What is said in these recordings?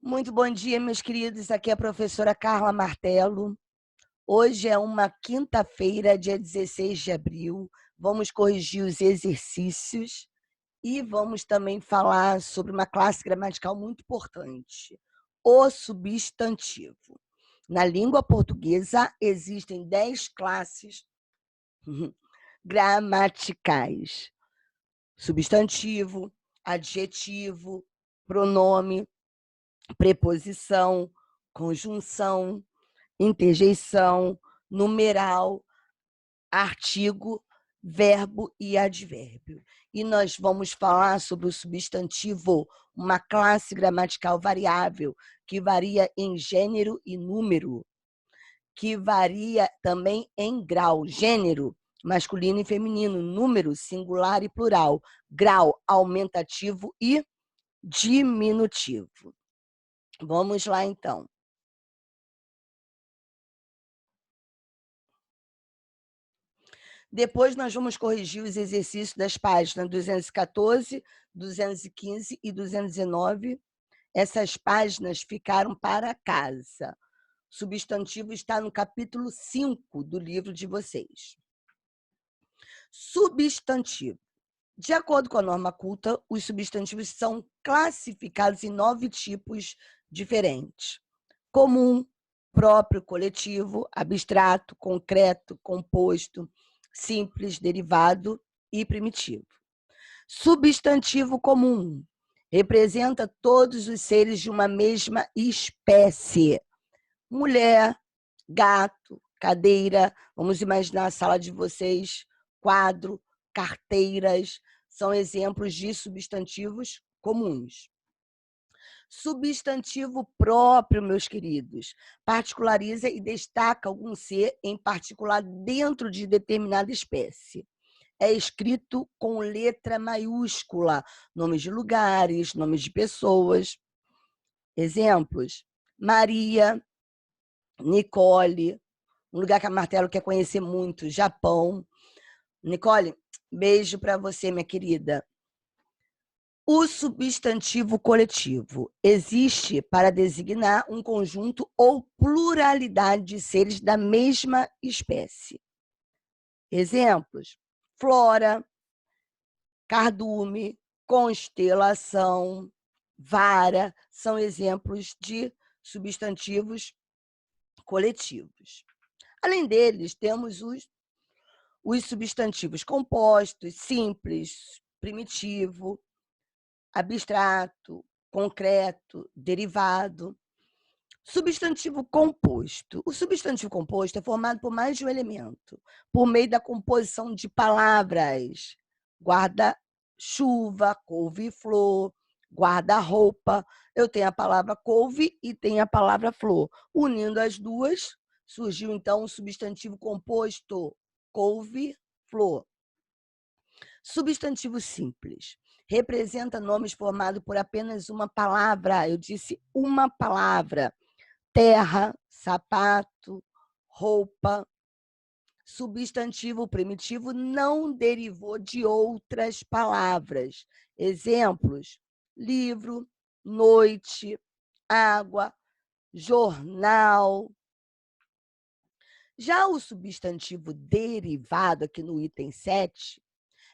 Muito bom dia, meus queridos. Aqui é a professora Carla Martello. Hoje é uma quinta-feira, dia 16 de abril. Vamos corrigir os exercícios e vamos também falar sobre uma classe gramatical muito importante, o substantivo. Na língua portuguesa, existem 10 classes gramaticais: substantivo, adjetivo, pronome, preposição, conjunção, interjeição, numeral, artigo, verbo e advérbio. E nós vamos falar sobre o substantivo, uma classe gramatical variável que varia em gênero e número, que varia também em grau, gênero, masculino e feminino, número, singular e plural, grau, aumentativo e diminutivo. Vamos lá, então. Depois, nós vamos corrigir os exercícios das páginas 214, 215 e 219. Essas páginas ficaram para casa. O substantivo está no capítulo 5 do livro de vocês. Substantivo. De acordo com a norma culta, os substantivos são classificados em 9 tipos diferentes: comum, próprio, coletivo, abstrato, concreto, composto, simples, derivado e primitivo. Substantivo comum representa todos os seres de uma mesma espécie: mulher, gato, cadeira, vamos imaginar a sala de vocês, quadro, carteiras, são exemplos de substantivos comuns. Substantivo próprio, meus queridos, particulariza e destaca algum ser em particular dentro de determinada espécie. É escrito com letra maiúscula, nomes de lugares, nomes de pessoas. Exemplos: Maria, Nicole, um lugar que a Martello quer conhecer muito, Japão. Nicole, beijo para você, minha querida. O substantivo coletivo existe para designar um conjunto ou pluralidade de seres da mesma espécie. Exemplos: flora, cardume, constelação, vara, são exemplos de substantivos coletivos. Além deles, temos os substantivos compostos, simples, primitivo, abstrato, concreto, derivado. Substantivo composto. O substantivo composto é formado por mais de um elemento, por meio da composição de palavras: guarda-chuva, couve-flor, guarda-roupa. Eu tenho a palavra couve e tenho a palavra flor. Unindo as duas, surgiu então o substantivo composto, couve-flor. Substantivo simples representa nomes formados por apenas uma palavra. Eu disse uma palavra: terra, sapato, roupa. Substantivo primitivo não derivou de outras palavras. Exemplos: livro, noite, água, jornal. Já o substantivo derivado, aqui no item 7,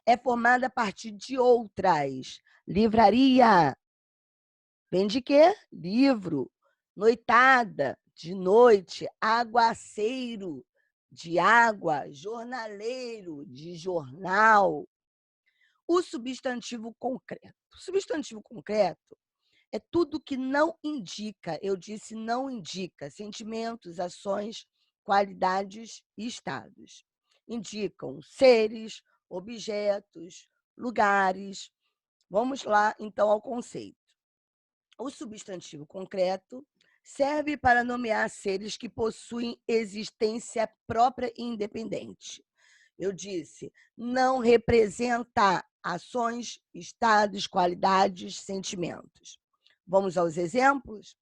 é formado a partir de outras. Livraria, vem de quê? Livro. Noitada, de noite. Aguaceiro, de água. Jornaleiro, de jornal. O substantivo concreto. O substantivo concreto é tudo que não indica, eu disse não indica, sentimentos, ações, qualidades e estados. Indicam seres, objetos, lugares. Vamos lá, então, ao conceito. O substantivo concreto serve para nomear seres que possuem existência própria e independente. Eu disse, não representa ações, estados, qualidades, sentimentos. Vamos aos exemplos?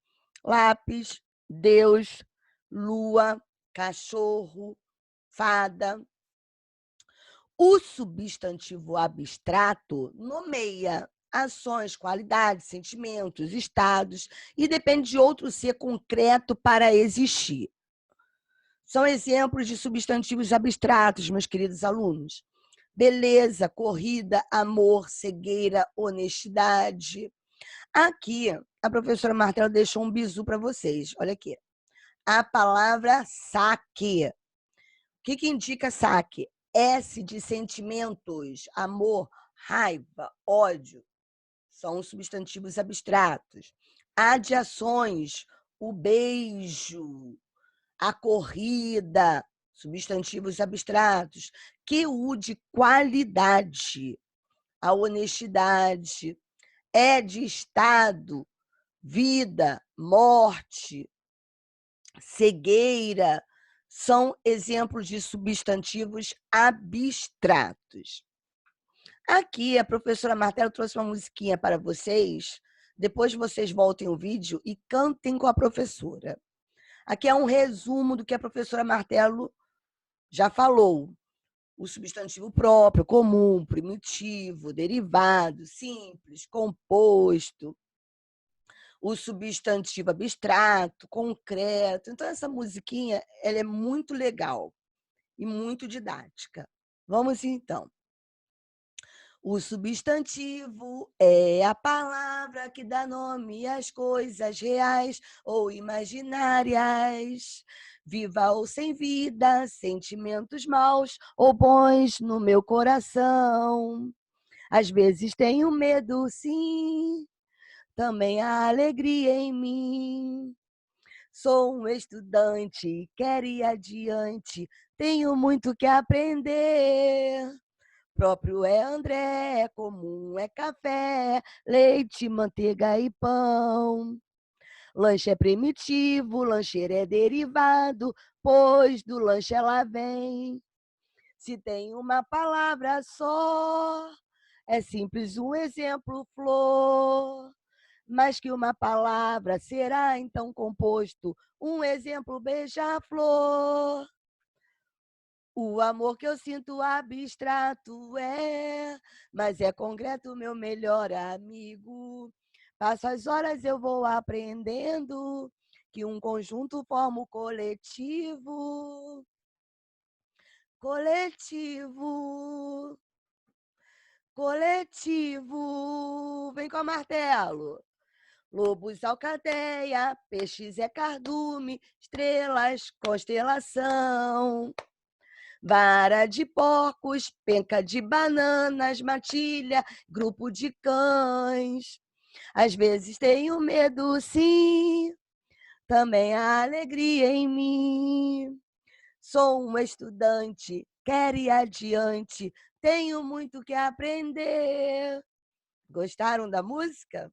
Lápis, Deus, lua, cachorro, fada. O substantivo abstrato nomeia ações, qualidades, sentimentos, estados, e depende de outro ser concreto para existir. São exemplos de substantivos abstratos, meus queridos alunos. Beleza, corrida, amor, cegueira, honestidade. Aqui, a professora Martelo deixou um bizu para vocês. Olha aqui. A palavra saque. O que indica saque? S de sentimentos, amor, raiva, ódio. São substantivos abstratos. A de ações, o beijo, a corrida, substantivos abstratos. QU de qualidade, a honestidade. É de estado, vida, morte, cegueira, são exemplos de substantivos abstratos. Aqui, a professora Martelo trouxe uma musiquinha para vocês, depois vocês voltem o vídeo e cantem com a professora. Aqui é um resumo do que a professora Martelo já falou. O substantivo próprio, comum, primitivo, derivado, simples, composto, o substantivo abstrato, concreto. Então, essa musiquinha ela é muito legal e muito didática. Vamos então. O substantivo é a palavra que dá nome às coisas reais ou imaginárias. Viva ou sem vida, sentimentos maus ou bons no meu coração. Às vezes tenho medo, sim, também há alegria em mim. Sou um estudante, quero ir adiante, tenho muito que aprender. Próprio é André, é comum é café, leite, manteiga e pão. Lanche é primitivo, lancheira é derivado, pois do lanche ela vem. Se tem uma palavra só, é simples um exemplo, flor. Mas que uma palavra será então composto, um exemplo, beija-flor. O amor que eu sinto abstrato mas é concreto meu melhor amigo. Passo as horas eu vou aprendendo que um conjunto forma o coletivo. Coletivo, coletivo. Vem com o martelo. Lobos, alcateia, peixes é cardume, estrelas, constelação. Vara de porcos, penca de bananas, matilha, grupo de cães. Às vezes tenho medo, sim, também há alegria em mim. Sou uma estudante, quero ir adiante, tenho muito que aprender. Gostaram da música?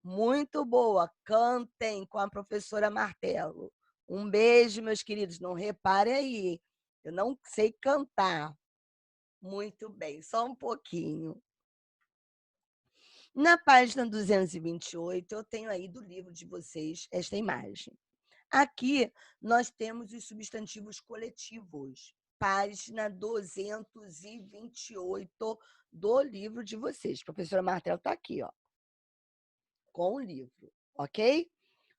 Muito boa, cantem com a professora Martelo. Um beijo, meus queridos, não reparem aí, eu não sei cantar. Muito bem, só um pouquinho. Na página 228, eu tenho aí do livro de vocês esta imagem. Aqui nós temos os substantivos coletivos, página 228 do livro de vocês. A professora Martelo está aqui, ó, com o livro, ok?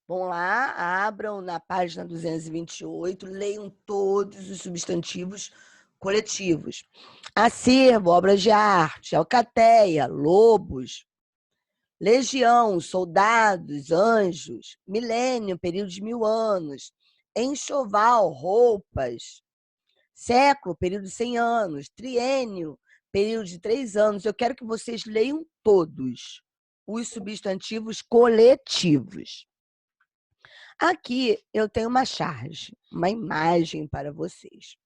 Vão lá, abram na página 228, leiam todos os substantivos coletivos. Acervo, obras de arte, alcateia, lobos, legião, soldados, anjos, milênio, período de 1000 anos, enxoval, roupas, século, período de 100 anos, triênio, período de 3 anos. Eu quero que vocês leiam todos os substantivos coletivos. Aqui eu tenho uma charge, uma imagem para vocês.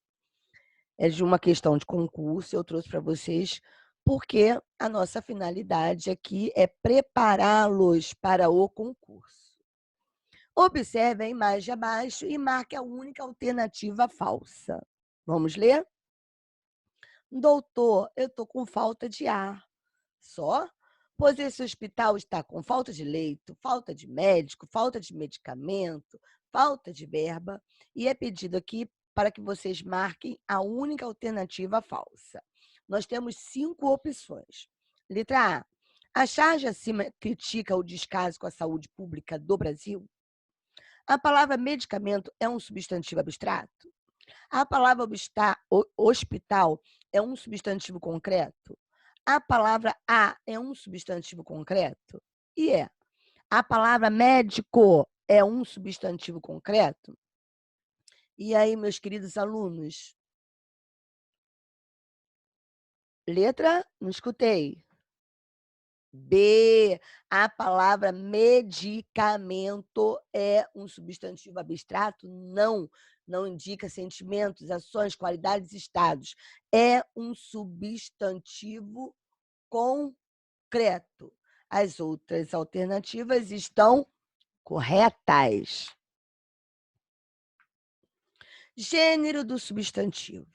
É de uma questão de concurso, eu trouxe para vocês, porque a nossa finalidade aqui é prepará-los para o concurso. Observe a imagem abaixo e marque a única alternativa falsa. Vamos ler? Doutor, eu estou com falta de ar. Só? Pois esse hospital está com falta de leito, falta de médico, falta de medicamento, falta de verba, e é pedido aqui para que vocês marquem a única alternativa falsa. Nós temos 5 opções. Letra A, A charge acima critica o descaso com a saúde pública do Brasil? A palavra medicamento é um substantivo abstrato? A palavra hospital é um substantivo concreto? A palavra a é um substantivo concreto? E é. A palavra médico é um substantivo concreto? E aí, meus queridos alunos? Letra? Não escutei. B. A palavra medicamento é um substantivo abstrato? Não. Não indica sentimentos, ações, qualidades, estados. É um substantivo concreto. As outras alternativas estão corretas. Gênero do substantivo.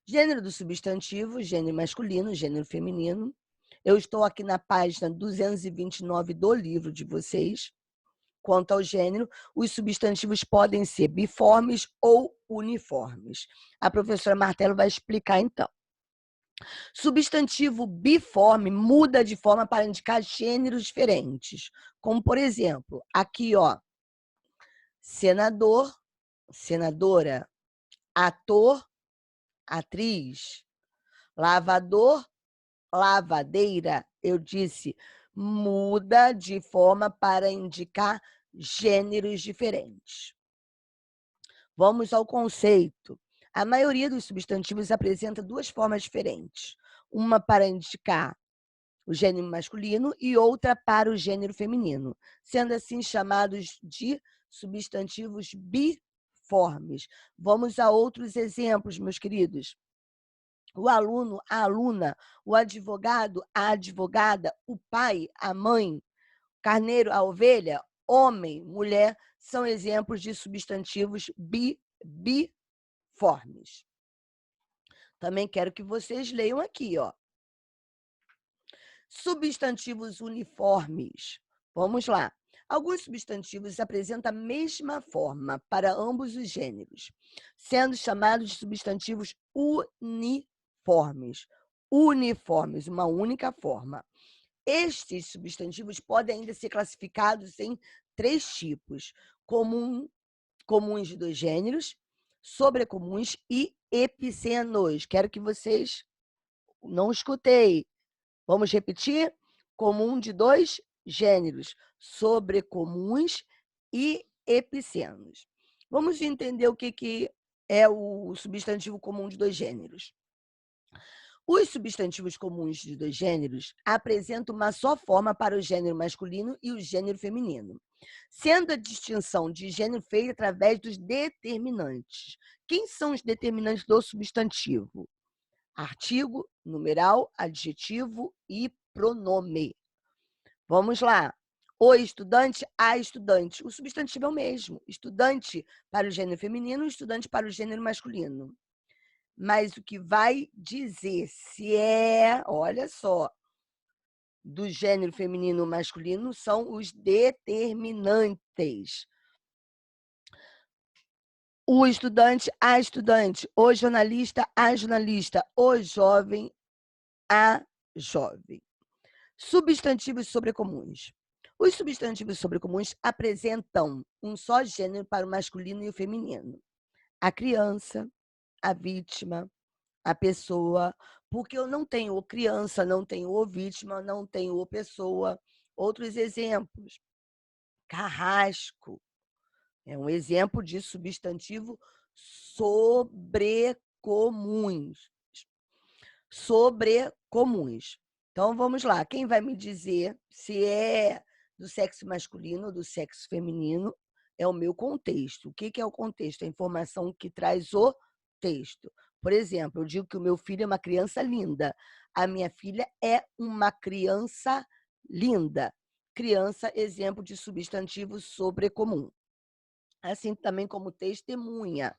Gênero do substantivo, gênero masculino, gênero feminino. Eu estou aqui na página 229 do livro de vocês. Quanto ao gênero, os substantivos podem ser biformes ou uniformes. A professora Martelo vai explicar, então. Substantivo biforme muda de forma para indicar gêneros diferentes. Como, por exemplo, aqui, ó, senador, senadora, ator, atriz, lavador, lavadeira, eu disse, muda de forma para indicar gêneros diferentes. Vamos ao conceito. A maioria dos substantivos apresenta duas formas diferentes. Uma para indicar o gênero masculino e outra para o gênero feminino, sendo assim chamados de substantivos biformes. Vamos a outros exemplos, meus queridos. O aluno, a aluna, o advogado, a advogada, o pai, a mãe, carneiro, a ovelha, homem, mulher, são exemplos de substantivos biformes. Também quero que vocês leiam aqui, ó. Substantivos uniformes. Vamos lá. Alguns substantivos apresentam a mesma forma para ambos os gêneros, sendo chamados de substantivos uniformes. Uniformes, uma única forma. Estes substantivos podem ainda ser classificados em 3 tipos: comuns de 2 gêneros, sobrecomuns e epicenos. Quero que vocês não escutei. Vamos repetir? Comum de 2 gêneros, sobrecomuns e epicenos. Vamos entender o que é o substantivo comum de 2 gêneros. Os substantivos comuns de 2 gêneros apresentam uma só forma para o gênero masculino e o gênero feminino, sendo a distinção de gênero feita através dos determinantes. Quem são os determinantes do substantivo? Artigo, numeral, adjetivo e pronome. Vamos lá. O estudante, a estudante. O substantivo é o mesmo. Estudante para o gênero feminino, estudante para o gênero masculino. Mas o que vai dizer se é, olha só, do gênero feminino ou masculino são os determinantes. O estudante, a estudante. O jornalista, a jornalista. O jovem, a jovem. Substantivos sobrecomuns. Os substantivos sobrecomuns apresentam um só gênero para o masculino e o feminino. A criança, a vítima, a pessoa, porque eu não tenho o criança, não tenho o vítima, não tenho o pessoa. Outros exemplos. Carrasco é um exemplo de substantivo sobrecomuns. Sobrecomuns. Então, vamos lá. Quem vai me dizer se é do sexo masculino ou do sexo feminino é o meu contexto. O que é o contexto? A informação que traz o texto. Por exemplo, eu digo que o meu filho é uma criança linda. A minha filha é uma criança linda. Criança, exemplo de substantivo sobrecomum. Assim também como testemunha.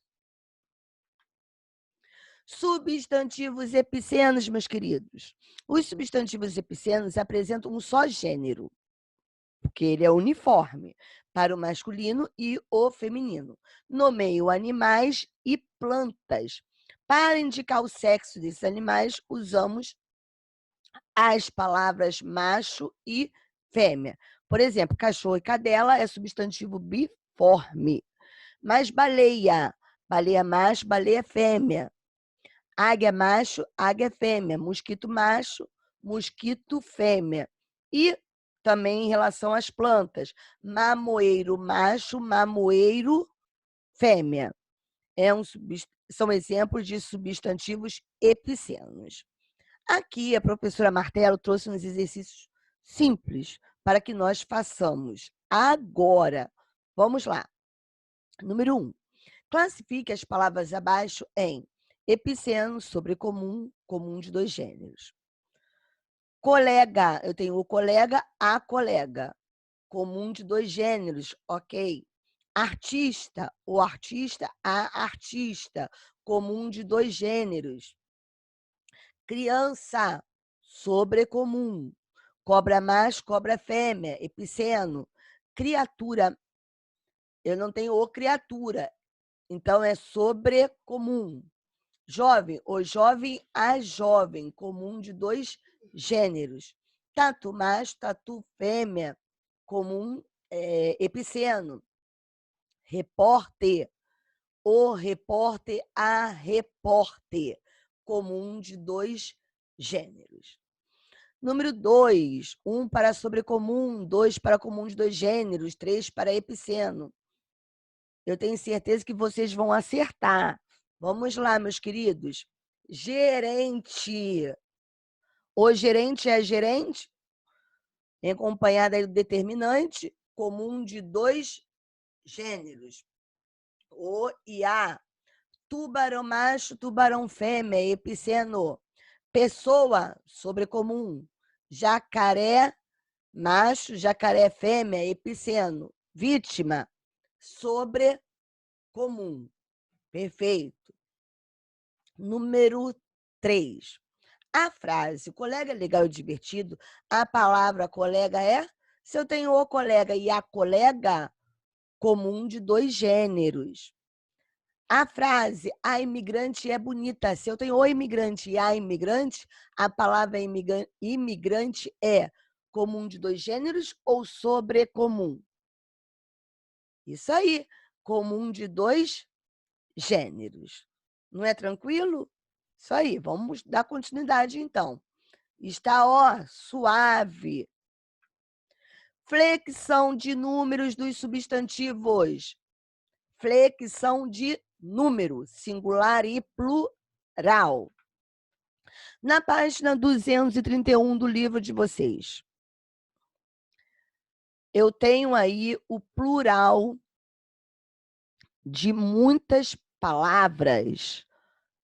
Substantivos epicenos, meus queridos. Os substantivos epicenos apresentam um só gênero, porque ele é uniforme para o masculino e o feminino. Nomeio animais e plantas. Para indicar o sexo desses animais, usamos as palavras macho e fêmea. Por exemplo, cachorro e cadela é substantivo biforme. Mas baleia, baleia macho, baleia fêmea. Águia macho, águia fêmea. Mosquito macho, mosquito fêmea. E também em relação às plantas, mamoeiro macho, mamoeiro fêmea. São exemplos de substantivos epicenos. Aqui, a professora Martelo trouxe uns exercícios simples para que nós façamos agora. Vamos lá. Número 1. Classifique as palavras abaixo em epiceno, sobrecomum, comum de dois gêneros. Colega, eu tenho o colega, a colega. Comum de dois gêneros, ok. Artista, o artista, a artista. Comum de dois gêneros. Criança, sobrecomum. Cobra macho, cobra fêmea, epiceno. Criatura, eu não tenho o criatura, então é sobrecomum. Jovem, o jovem, a jovem, comum de dois gêneros. Tatu macho, tatu fêmea, comum, epiceno. Repórter, o repórter, a repórter, comum de dois gêneros. Número 2, 1 para sobrecomum, 2 para comum de dois gêneros, 3 para epiceno. Eu tenho certeza que vocês vão acertar. Vamos lá, meus queridos. Gerente. O gerente é gerente, acompanhada aí do determinante, comum de dois gêneros. O e a. Tubarão macho, tubarão fêmea, epiceno. Pessoa, sobrecomum. Jacaré macho, jacaré fêmea, epiceno. Vítima, sobrecomum. Perfeito. Número 3. A frase colega legal e divertido, a palavra colega é? Se eu tenho o colega e a colega, comum de dois gêneros. A frase a imigrante é bonita. Se eu tenho o imigrante e a imigrante, a palavra imigrante é comum de dois gêneros ou sobrecomum? Isso aí, comum de dois gêneros. Não é tranquilo? Isso aí, vamos dar continuidade então. Está, ó, suave. Flexão de números dos substantivos. Flexão de número, singular e plural. Na página 231 do livro de vocês, eu tenho aí o plural de muitas palavras.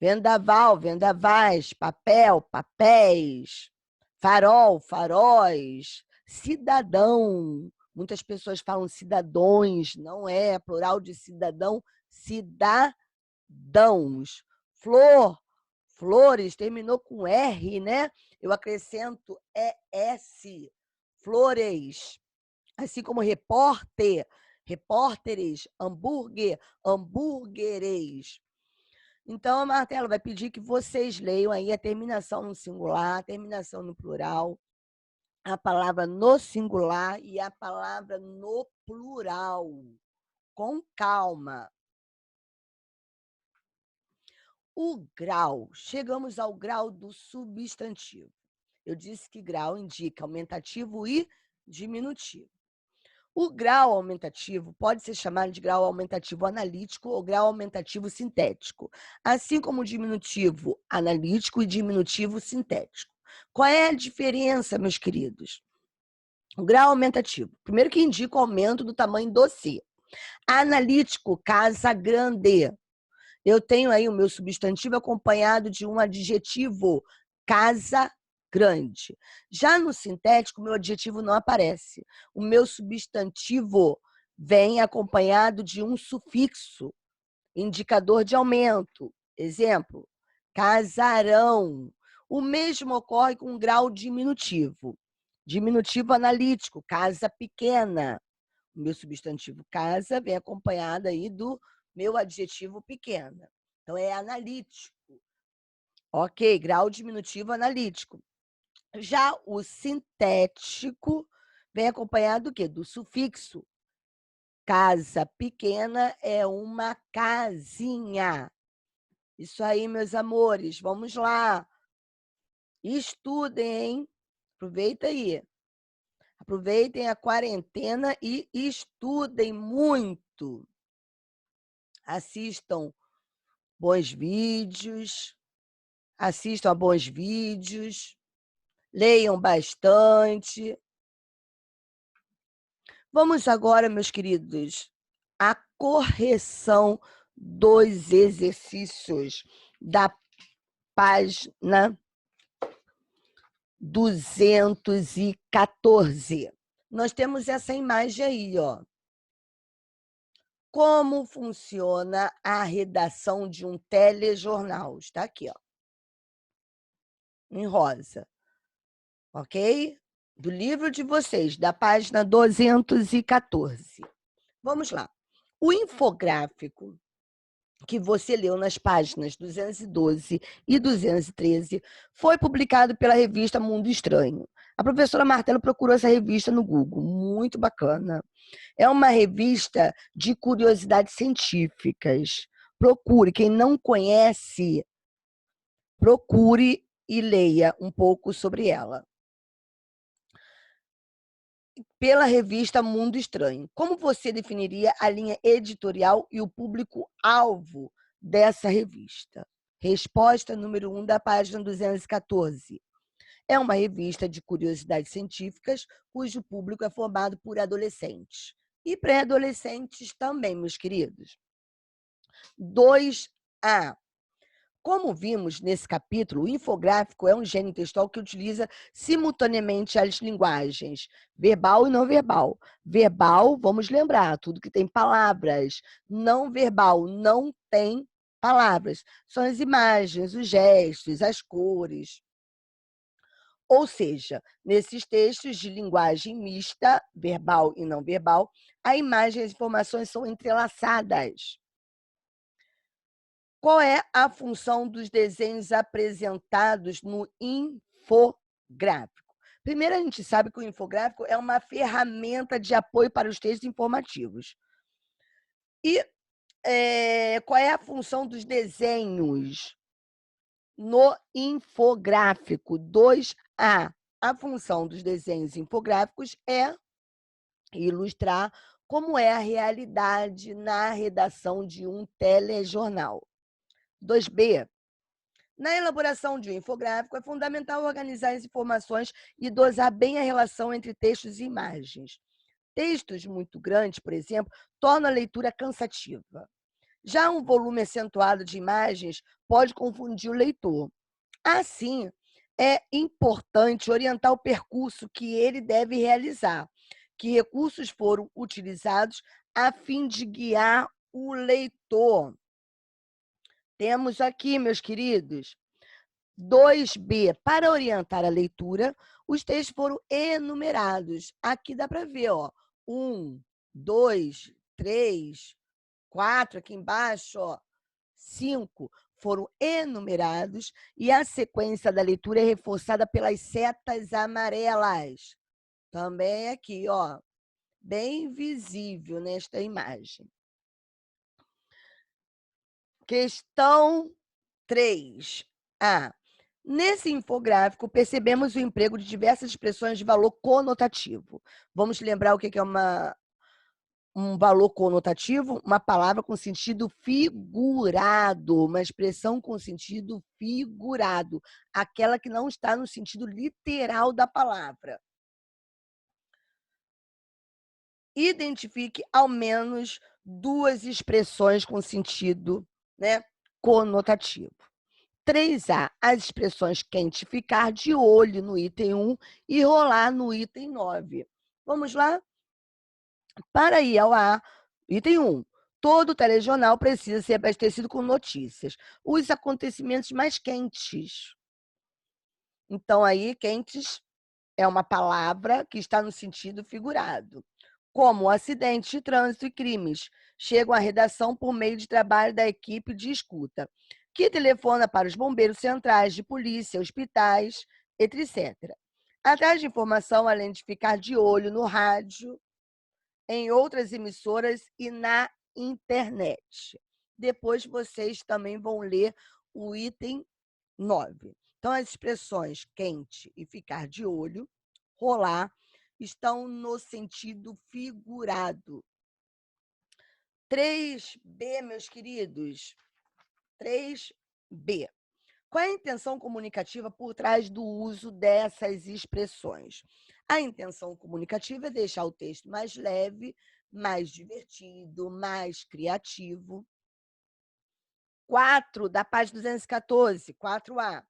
Vendaval, vendavais, papel, papéis, farol, faróis, cidadão. Muitas pessoas falam cidadões, não é plural de cidadão, cidadãos. Flor, flores, terminou com R, né? Eu acrescento ES, flores. Assim como repórter, repórteres, hambúrguer, hambúrgueres. Então, a Martelo vai pedir que vocês leiam aí a terminação no singular, a terminação no plural, a palavra no singular e a palavra no plural, com calma. O grau, chegamos ao grau do substantivo. Eu disse que grau indica aumentativo e diminutivo. O grau aumentativo pode ser chamado de grau aumentativo analítico ou grau aumentativo sintético, assim como o diminutivo analítico e diminutivo sintético. Qual é a diferença, meus queridos? O grau aumentativo, primeiro que indica o aumento do tamanho do si. Analítico, casa grande. Eu tenho aí o meu substantivo acompanhado de um adjetivo, casa grande. Já no sintético, o meu adjetivo não aparece. O meu substantivo vem acompanhado de um sufixo, indicador de aumento. Exemplo, casarão. O mesmo ocorre com um grau diminutivo. Diminutivo analítico, casa pequena. O meu substantivo casa vem acompanhado aí do meu adjetivo pequena. Então, é analítico. Ok, grau diminutivo analítico. Já o sintético vem acompanhado do quê? Do sufixo. Casa pequena é uma casinha. Isso aí, meus amores, vamos lá. Estudem, hein? Aproveita aí. Aproveitem a quarentena e estudem muito. Assistam bons vídeos, assistam a bons vídeos, leiam bastante. Vamos agora, meus queridos, à correção dos exercícios da página 214. Nós temos essa imagem aí, ó. Como funciona a redação de um telejornal? Está aqui, ó, em rosa, ok? Do livro de vocês, da página 214. Vamos lá. O infográfico que você leu nas páginas 212 e 213 foi publicado pela revista Mundo Estranho. A professora Martelo procurou essa revista no Google, muito bacana. É uma revista de curiosidades científicas. Procure, quem não conhece, procure e leia um pouco sobre ela. Pela revista Mundo Estranho. Como você definiria a linha editorial e o público-alvo dessa revista? Resposta número 1 da página 214. É uma revista de curiosidades científicas, cujo público é formado por adolescentes. E pré-adolescentes também, meus queridos. 2A. Como vimos nesse capítulo, o infográfico é um gênero textual que utiliza simultaneamente as linguagens verbal e não verbal. Verbal, vamos lembrar, tudo que tem palavras. Não verbal, não tem palavras. São as imagens, os gestos, as cores. Ou seja, nesses textos de linguagem mista, verbal e não verbal, a imagem e as informações são entrelaçadas. Qual é a função dos desenhos apresentados no infográfico? Primeiro, a gente sabe que o infográfico é uma ferramenta de apoio para os textos informativos. E qual é a função dos desenhos no infográfico? 2A. A função dos desenhos infográficos é ilustrar como é a realidade na redação de um telejornal. 2B. Na elaboração de um infográfico, é fundamental organizar as informações e dosar bem a relação entre textos e imagens. Textos muito grandes, por exemplo, tornam a leitura cansativa. Já um volume acentuado de imagens pode confundir o leitor. Assim, é importante orientar o percurso que ele deve realizar, que recursos foram utilizados a fim de guiar o leitor. Temos aqui, meus queridos, 2B, para orientar a leitura, os textos foram enumerados. Aqui dá para ver, ó, 1, 2, 3, 4, aqui embaixo, ó, 5 foram enumerados e a sequência da leitura é reforçada pelas setas amarelas. Também aqui, ó, bem visível nesta imagem. Questão 3A. Nesse infográfico, percebemos o emprego de diversas expressões de valor conotativo. Vamos lembrar o que é um valor conotativo? Uma palavra com sentido figurado, uma expressão com sentido figurado, aquela que não está no sentido literal da palavra. Identifique ao menos duas expressões com sentido, né, conotativo. 3A, as expressões quente, ficar de olho no item 1 e rolar no item 9. Vamos lá? Para ir ao A, item 1. Todo telejornal precisa ser abastecido com notícias. Os acontecimentos mais quentes. Então, aí, quentes é uma palavra que está no sentido figurado. Como acidentes de trânsito e crimes chegam à redação por meio de trabalho da equipe de escuta, que telefona para os bombeiros centrais de polícia, hospitais, etc. Atrás de informação, além de ficar de olho no rádio, em outras emissoras e na internet. Depois vocês também vão ler o item 9. Então, as expressões quente e ficar de olho, rolar, estão no sentido figurado. 3B, meus queridos. 3B. Qual é a intenção comunicativa por trás do uso dessas expressões? A intenção comunicativa é deixar o texto mais leve, mais divertido, mais criativo. 4 da página 214, 4A.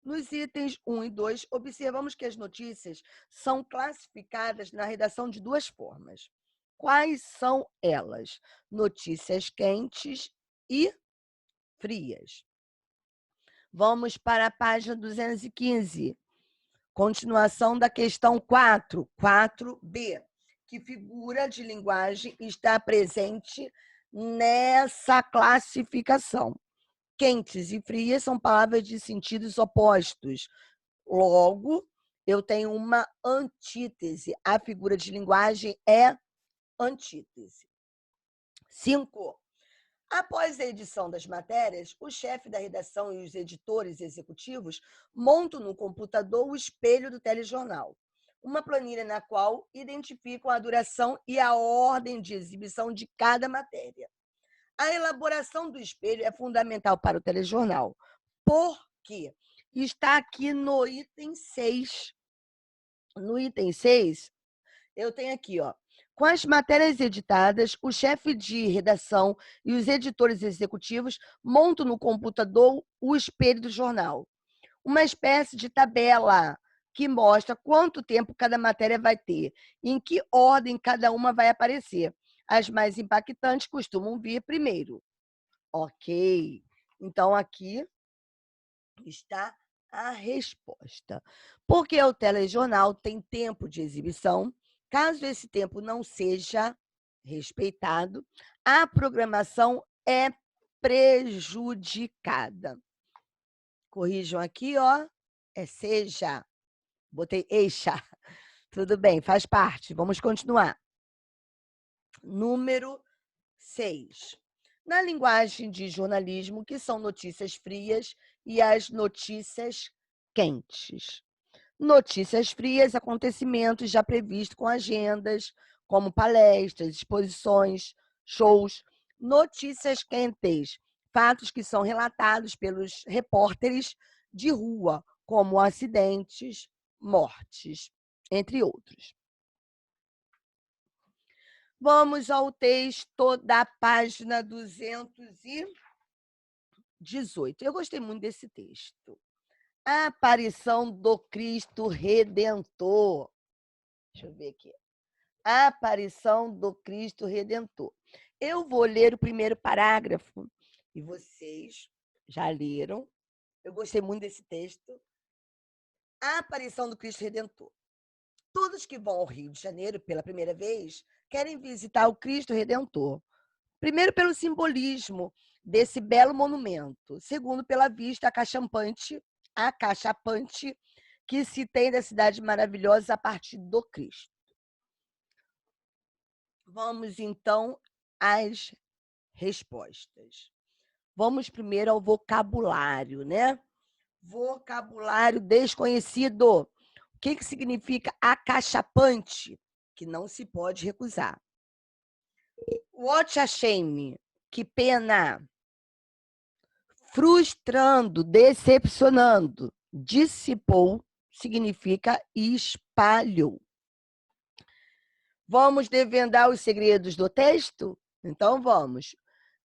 Nos itens 1 e 2, observamos que as notícias são classificadas na redação de duas formas. Quais são elas? Notícias quentes e frias. Vamos para a página 215. Continuação da questão 4, 4B. Que figura de linguagem está presente nessa classificação? Quentes e frias são palavras de sentidos opostos. Logo, eu tenho uma antítese. A figura de linguagem é antítese. 5. Após a edição das matérias, o chefe da redação e os editores executivos montam no computador o espelho do telejornal, uma planilha na qual identificam a duração e a ordem de exibição de cada matéria. A elaboração do espelho é fundamental para o telejornal. Por quê? Está aqui no item 6. No item 6, eu tenho aqui, ó. Com as matérias editadas, o chefe de redação e os editores executivos montam no computador o espelho do jornal. Uma espécie de tabela que mostra quanto tempo cada matéria vai ter, em que ordem cada uma vai aparecer. As mais impactantes costumam vir primeiro. Ok. Então, aqui está a resposta. Porque o telejornal tem tempo de exibição. Caso esse tempo não seja respeitado, a programação é prejudicada. Corrijam aqui, ó. É seja. Botei eixa. Tudo bem, faz parte. Vamos continuar. Número 6. Na linguagem de jornalismo, que são notícias frias e as notícias quentes. Notícias frias, acontecimentos já previstos com agendas, como palestras, exposições, shows. Notícias quentes, fatos que são relatados pelos repórteres de rua, como acidentes, mortes, entre outros. Vamos ao texto da página 218. Eu gostei muito desse texto. A aparição do Cristo Redentor. Deixa eu ver aqui. A aparição do Cristo Redentor. Eu vou ler o primeiro parágrafo e vocês já leram. Eu gostei muito desse texto. A aparição do Cristo Redentor. Todos que vão ao Rio de Janeiro pela primeira vez querem visitar o Cristo Redentor. Primeiro, pelo simbolismo desse belo monumento. Segundo, pela vista acachapante que se tem da cidade maravilhosa a partir do Cristo. Vamos, então, às respostas. Vamos primeiro ao vocabulário, né? Vocabulário desconhecido. O que significa acachapante? Que não se pode recusar. What a shame, que pena. Frustrando, decepcionando. Dissipou significa espalhou. Vamos desvendar os segredos do texto? Então vamos.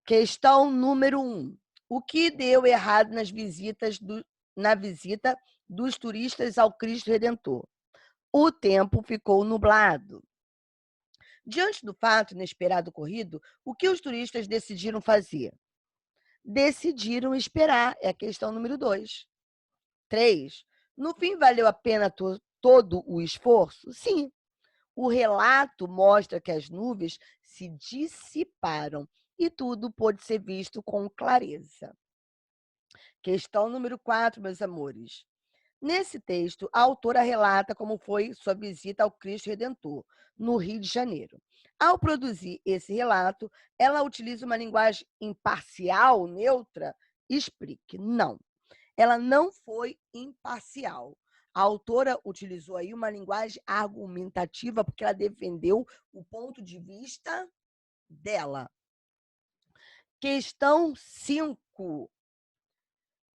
Questão número 1. O que deu errado na visita dos turistas ao Cristo Redentor? O tempo ficou nublado. Diante do fato inesperado ocorrido, o que os turistas decidiram fazer? Decidiram esperar, é a questão número 2. 3. No fim, valeu a pena todo o esforço? Sim. O relato mostra que as nuvens se dissiparam e tudo pôde ser visto com clareza. Questão número 4, meus amores. Nesse texto, a autora relata como foi sua visita ao Cristo Redentor, no Rio de Janeiro. Ao produzir esse relato, ela utiliza uma linguagem imparcial, neutra? Explique. Não, ela não foi imparcial. A autora utilizou aí uma linguagem argumentativa porque ela defendeu o ponto de vista dela. Questão 5.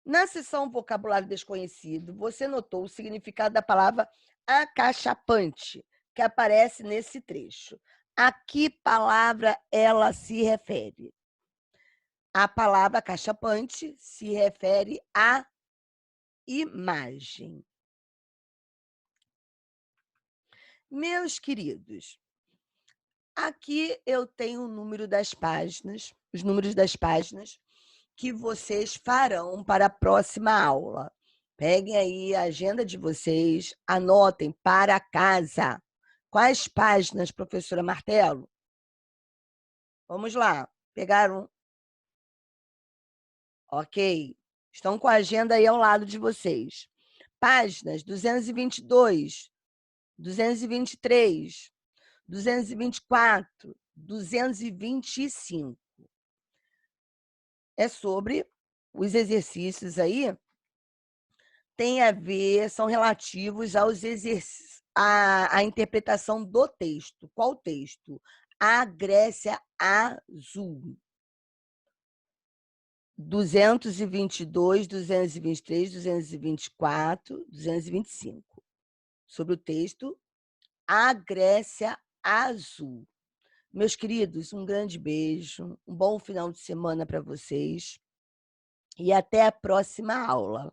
Na seção vocabulário desconhecido, você notou o significado da palavra acachapante, que aparece nesse trecho. A que palavra ela se refere? A palavra acachapante se refere à imagem. Meus queridos, aqui eu tenho o número das páginas, os números das páginas que vocês farão para a próxima aula. Peguem aí a agenda de vocês, anotem para casa. Quais páginas, professora Martelo? Vamos lá, pegaram? Ok. Estão com a agenda aí ao lado de vocês. Páginas 222, 223, 224, 225. É sobre os exercícios aí, tem a ver, são relativos aos exercícios, à interpretação do texto. Qual texto? A Grécia Azul. 222, 223, 224, 225. Sobre o texto A Grécia Azul. Meus queridos, um grande beijo, um bom final de semana para vocês e até a próxima aula.